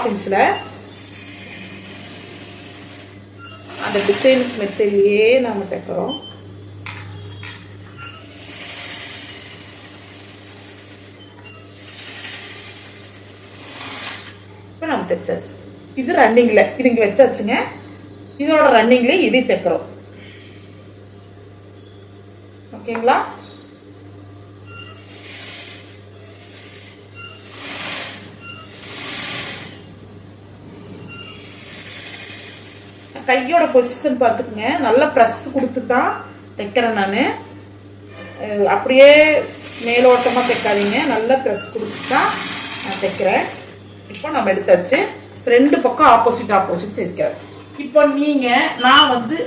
1/2 இன்ச்ல அந்த டிசைன் மெத்தட்லயே நாம தைக்கிறோம். இப்போ நம்ம தைச்சாச்சு. இது ரன்னிங்ல இது இங்க வச்சாச்சுங்க. இதோட ரன்னிங்ல இது தைக்கிறோம். ஓகேங்களா? கையோட பொசிஷன் பார்த்துக்குங்க. நல்லா ப்ரெஸ் கொடுத்து தான் தைக்கிறேன் நான். அப்படியே மேலோட்டமாக தைக்காதீங்க. நல்லா ப்ரெஸ் கொடுத்து தான் நான் தைக்கிறேன். இப்போ நம்ம எடுத்தாச்சு. 2 பக்கம் ஆப்போசிட் தைக்கிறேன். இப்போ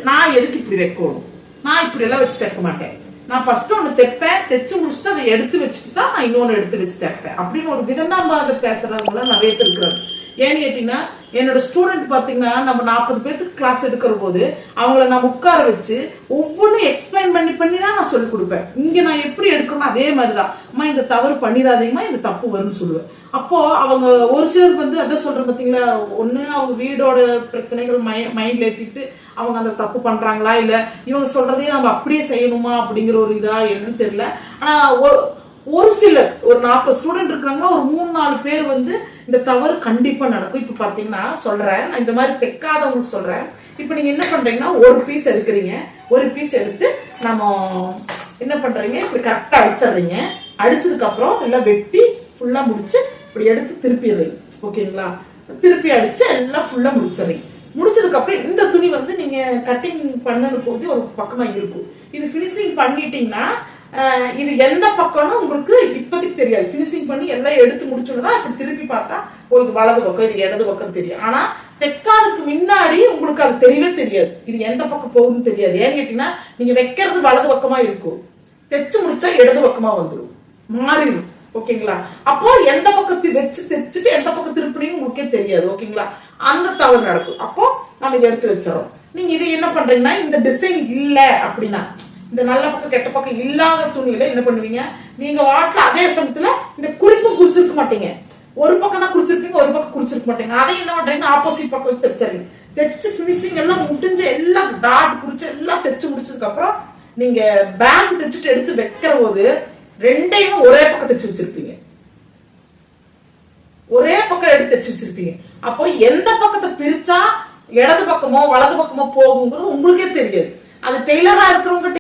நான் எதுக்கு இப்படி வைக்கணும்? நான் இப்படி எல்லாம் வச்சு தைக்க மாட்டேன். நான் ஃபர்ஸ்ட் ஒன்று தைப்பேன், தைச்சு முடிச்சுட்டு அதை எடுத்து வச்சுட்டு தான் நான் இன்னொன்று எடுத்து வச்சு தைப்பேன் அப்படின்னு ஒரு விதண்டாம்பாத பேசுறவங்களாம் நிறைய பேர் இருக்கிறாங்க. ஏன்னு கேட்டீங்கன்னா, என்னோட ஸ்டூடெண்ட் பாத்தீங்கன்னா நம்ம 40 பேருக்கு கிளாஸ் எடுக்கிற போது அவங்கள நான் உட்கார வச்சு ஒவ்வொன்றும் எக்ஸ்பிளைன் பண்ணி தான் நான் சொல்லிக் கொடுப்பேன். இங்க நான் எப்படி எடுக்கணும் அதே மாதிரிதான். அம்மா இந்த தவறு பண்ணிடாதீங்கம்மா, இந்த தப்பு வரும்னு சொல்லுவேன். அப்போ அவங்க ஒரு சிலருக்கு அதை சொல்றேன் பாத்தீங்களா, ஒண்ணு அவங்க வீடோட பிரச்சனைகள் மைண்ட்ல ஏத்திட்டு அவங்க அந்த தப்பு பண்றாங்களா, இல்ல இவங்க சொல்றதையும் நம்ம அப்படியே செய்யணுமா அப்படிங்கிற ஒரு இதா என்னன்னு தெரியல. ஆனா ஒரு சிலர் ஒரு 40 ஸ்டூடெண்ட் இருக்காங்கன்னா ஒரு 3-4 பேர் இந்த தவறு கண்டிப்பா நடக்கும். இப்ப பாத்தீங்கன்னா சொல்றேன், நான் இந்த மாதிரி தைக்காதவங்களுக்கு சொல்றேன். இப்ப நீங்க என்ன பண்றீங்கன்னா ஒரு பீஸ் எடுக்கிறீங்க. ஒரு பீஸ் எடுத்து நம்ம என்ன பண்றீங்க, இப்படி கரெக்டா அடிச்சிடுறீங்க. அடிச்சதுக்கு அப்புறம் எல்லாம் வெட்டி ஃபுல்லா முடிச்சு இப்படி எடுத்து திருப்பிடுறீங்க. ஓகேங்களா? திருப்பி அடிச்சு எல்லாம் ஃபுல்லா முடிச்சிடுறீங்க. முடிச்சதுக்கு அப்புறம் இந்த துணி நீங்க கட்டிங் பண்ணது போது ஒரு பக்கமா இருக்கும். இது பினிஷிங் பண்ணிட்டீங்கன்னா இது எந்த பக்கம்னு உங்களுக்கு இப்போதைக்கு தெரியாது. பினிஷிங் பண்ணி எல்லாம் எடுத்து முடிச்சோம்னா இப்படி திருப்பி பார்த்தா இது வலது பக்கம், இது இடது பக்கம் தெரியும். ஆனா தைக்காதுக்கு முன்னாடி உங்களுக்கு அது தெரியவே தெரியாது. இது எந்த பக்கம் போகுதுன்னு தெரியாது. ஏன்னு கேட்டீங்கன்னா, நீங்க வைக்கிறது வலது பக்கமா இருக்கும், தைச்சு முடிச்சா இடது பக்கமா வந்துடும், மாறிடும். ஓகேங்களா? அப்போ எந்த பக்கத்தை வச்சு தைச்சுட்டு எந்த பக்கம் திருப்பினீங்க உங்களுக்கே தெரியாது. ஓகேங்களா? அந்த தவறு நடக்கும். அப்போ நம்ம இதை எடுத்து வச்சிடறோம். நீங்க இதை என்ன பண்றீங்கன்னா, இந்த டிசைன் இல்ல அப்படின்னா, இந்த நல்ல பக்கம் கெட்ட பக்கம் இல்லாத துணியில என்ன பண்ணுவீங்க, நீங்க வாட்டில அதே சமயத்துல இந்த குறிப்பும் குறிச்சிருக்க மாட்டீங்க. ஒரு பக்கம் தான் குறிச்சிருப்பீங்க, ஒரு பக்கம் குறிச்சிருக்க மாட்டீங்க. அதை என்ன பண்றீங்க, ஆப்போசிட் பக்கம் வச்சு தைச்சிருங்க. தைச்சு பினிஷிங் எல்லாம் முடிஞ்சு எல்லாம் டாட் குறிச்சு எல்லாம் தைச்சு முடிச்சதுக்கு அப்புறம் நீங்க பேக் தைச்சுட்டு எடுத்து வைக்கிற போது ரெண்டையும் ஒரே பக்கம் தைச்சு வச்சிருப்பீங்க. ஒரே பக்கம் எடுத்து தைச்சு வச்சிருப்பீங்க. அப்போ எந்த பக்கத்தை பிரிச்சா இடது பக்கமோ வலது பக்கமோ போகுங்கிறது உங்களுக்கே தெரியாது. அது டெய்லரா இருக்கிறவங்க